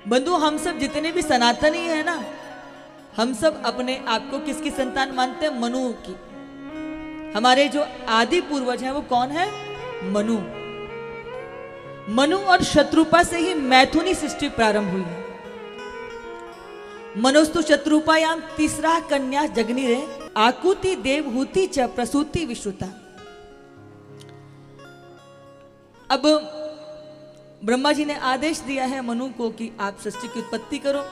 बंधु, हम सब जितने भी सनातनी है ना, हम सब अपने आप को किसकी संतान मानते हैं? मनु की। हमारे जो आदि पूर्वज हैं वो कौन है? मनु। मनु और शत्रुपा से ही मैथुनी सृष्टि प्रारंभ हुई है। मनोस्तु शत्रुपायाम तीसरा कन्या जगनी रे आकुति देवहूति च प्रसूति विश्रुता। अब ब्रह्मा जी ने आदेश दिया है मनु को कि आप सृष्टि की उत्पत्ति करो,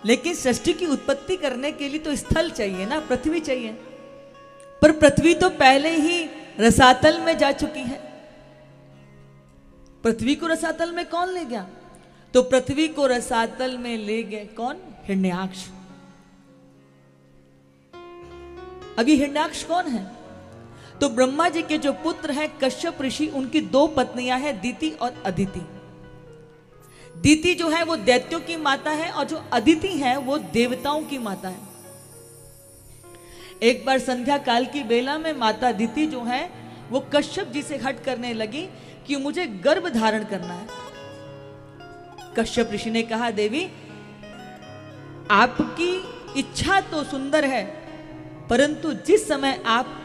लेकिन सृष्टि की उत्पत्ति करने के लिए तो स्थल चाहिए ना, पृथ्वी चाहिए। पर पृथ्वी तो पहले ही रसातल में जा चुकी है। पृथ्वी को रसातल में कौन ले गया? तो पृथ्वी को रसातल में ले गए कौन? हिरण्याक्ष। अब ये हिरण्याक्ष कौन है? तो ब्रह्मा जी के जो पुत्र हैं कश्यप ऋषि, उनकी दो पत्नियां हैं दीति और अदिति। दीति जो है वो दैत्यों की माता है और जो अदिति है वो देवताओं की माता है। एक बार संध्या काल की बेला में माता दीति जो है वो कश्यप जी से हट करने लगी कि मुझे गर्भ धारण करना है। कश्यप ऋषि ने कहा, देवी आपकी इच्छा तो सुंदर है, परंतु जिस समय आप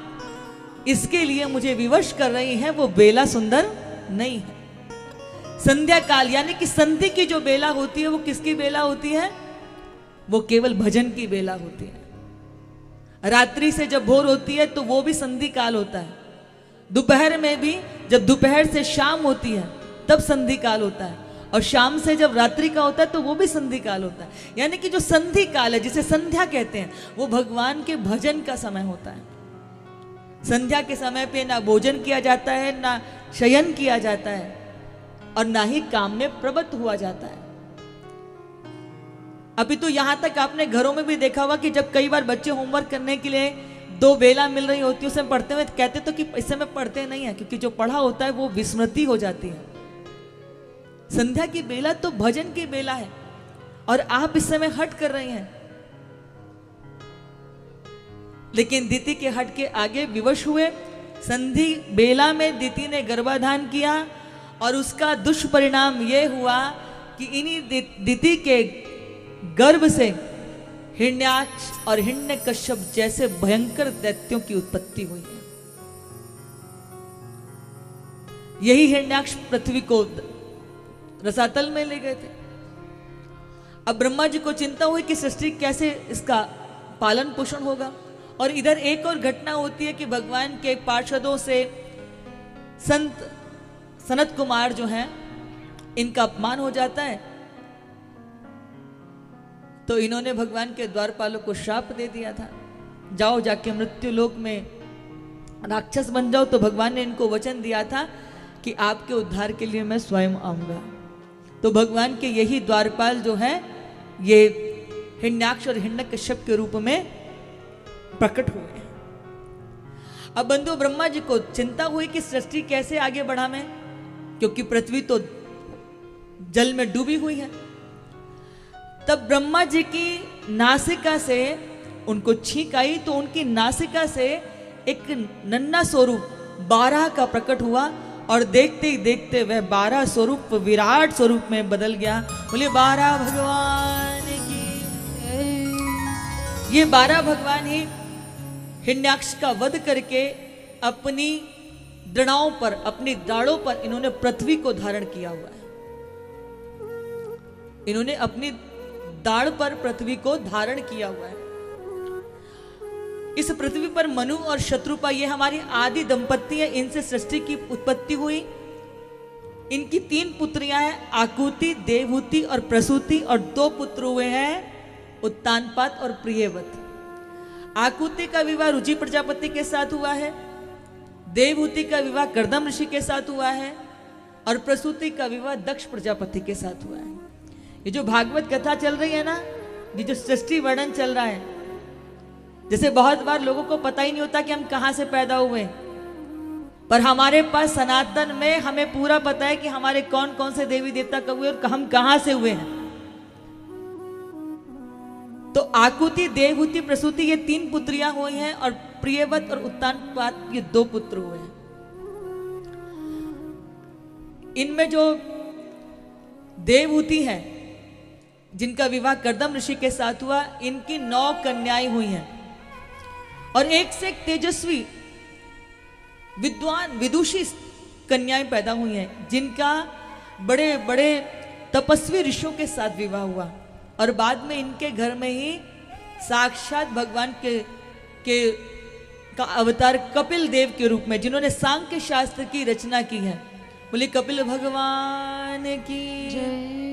इसके लिए मुझे विवश कर रही हैं वो बेला सुंदर नहीं है। संध्या काल यानी कि संधि की जो बेला होती है वो किसकी बेला होती है? वो केवल भजन की बेला होती है। रात्रि से जब भोर होती है तो वो भी संधि काल होता है। दोपहर में भी जब दोपहर से शाम होती है तब संधि काल होता है, और शाम से जब रात्रि का होता है तो वो भी संधि काल होता है। यानी कि जो संधि काल है जिसे संध्या कहते हैं वो भगवान के भजन का समय होता है। संध्या के समय पे ना भोजन किया जाता है, ना शयन किया जाता है, और ना ही काम में प्रवृत्त हुआ जाता है। अभी तो यहां तक आपने घरों में भी देखा होगा कि जब कई बार बच्चे होमवर्क करने के लिए दो बेला मिल रही होती है उसमें पढ़ते हुए कहते तो कि इस समय पढ़ते नहीं है, क्योंकि जो पढ़ा होता है वो विस्मृति हो जाती है। संध्या की बेला तो भजन की बेला है और आप इस समय हट कर रही हैं। लेकिन दीति के हट के आगे विवश हुए। संधि बेला में दीति ने गर्भाधान किया और उसका दुष्परिणाम यह हुआ कि इन्हीं दीति के गर्भ से हिरण्याक्ष और हिरण्यकश्यप जैसे भयंकर दैत्यों की उत्पत्ति हुई है। यही हिरण्याक्ष पृथ्वी को रसातल में ले गए थे। अब ब्रह्मा जी को चिंता हुई कि सृष्टि कैसे इसका पालन पोषण होगा। और इधर एक और घटना होती है कि भगवान के पार्षदों से संत सनत कुमार जो हैं इनका अपमान हो जाता है, तो इन्होंने भगवान के द्वारपालों को श्राप दे दिया था, जाओ जाके मृत्यु लोक में राक्षस बन जाओ। तो भगवान ने इनको वचन दिया था कि आपके उद्धार के लिए मैं स्वयं आऊंगा। तो भगवान के यही द्वारपाल जो हैं ये हिरण्याक्ष और हिरण्यकश्यप के रूप में प्रकट हुए। अब बंधु, ब्रह्मा जी को चिंता हुई कि सृष्टि कैसे आगे बढ़ा मैं, क्योंकि पृथ्वी तो जल में डूबी हुई है। तब ब्रह्मा जी की नासिका से उनको छींक आई, तो उनकी नासिका से एक नन्हा स्वरूप 12 का प्रकट हुआ, और देखते ही देखते वह 12 स्वरूप विराट स्वरूप में बदल गया। बोले 12 भगवान की। ये 12 भगवान ही हिरण्याक्ष का वध करके अपनी दृढ़ाओं पर, अपनी दाढ़ों पर इन्होंने पृथ्वी को धारण किया हुआ है। इन्होंने अपनी दाढ़ पर पृथ्वी को धारण किया हुआ है। इस पृथ्वी पर मनु और शत्रुपा ये हमारी आदि दंपत्ति है। इनसे सृष्टि की उत्पत्ति हुई। इनकी 3 पुत्रियां हैं, आकुति, देवहूति और प्रसूति, और 2 पुत्र हुए हैं उत्तानपाद और प्रियव्रत। आकुति का विवाह रुचि प्रजापति के साथ हुआ है, देवहूति का विवाह कर्दम ऋषि के साथ हुआ है, और प्रसूति का विवाह दक्ष प्रजापति के साथ हुआ है। ये जो भागवत कथा चल रही है ना, ये जो सृष्टि वर्णन चल रहा है, जैसे बहुत बार लोगों को पता ही नहीं होता कि हम कहां से पैदा हुए, पर हमारे पास सनातन में हमें पूरा पता है कि हमारे कौन कौन से देवी देवता कब हुए और हम कहां से हुए हैं। तो आकुति, देवहूति, प्रसूति ये 3 पुत्रियां हुई हैं, और प्रियव्रत और उत्तानपाद ये 2 पुत्र हुए हैं। इनमें जो देवहूति है जिनका विवाह कर्दम ऋषि के साथ हुआ, इनकी 9 कन्याएं हुई हैं और एक से एक तेजस्वी विद्वान विदुषी कन्याएं पैदा हुई हैं, जिनका बड़े बड़े तपस्वी ऋषियों के साथ विवाह हुआ। और बाद में इनके घर में ही साक्षात भगवान के का अवतार कपिल देव के रूप में, जिन्होंने सांख्य शास्त्र की रचना की है। बोले कपिल भगवान की जय।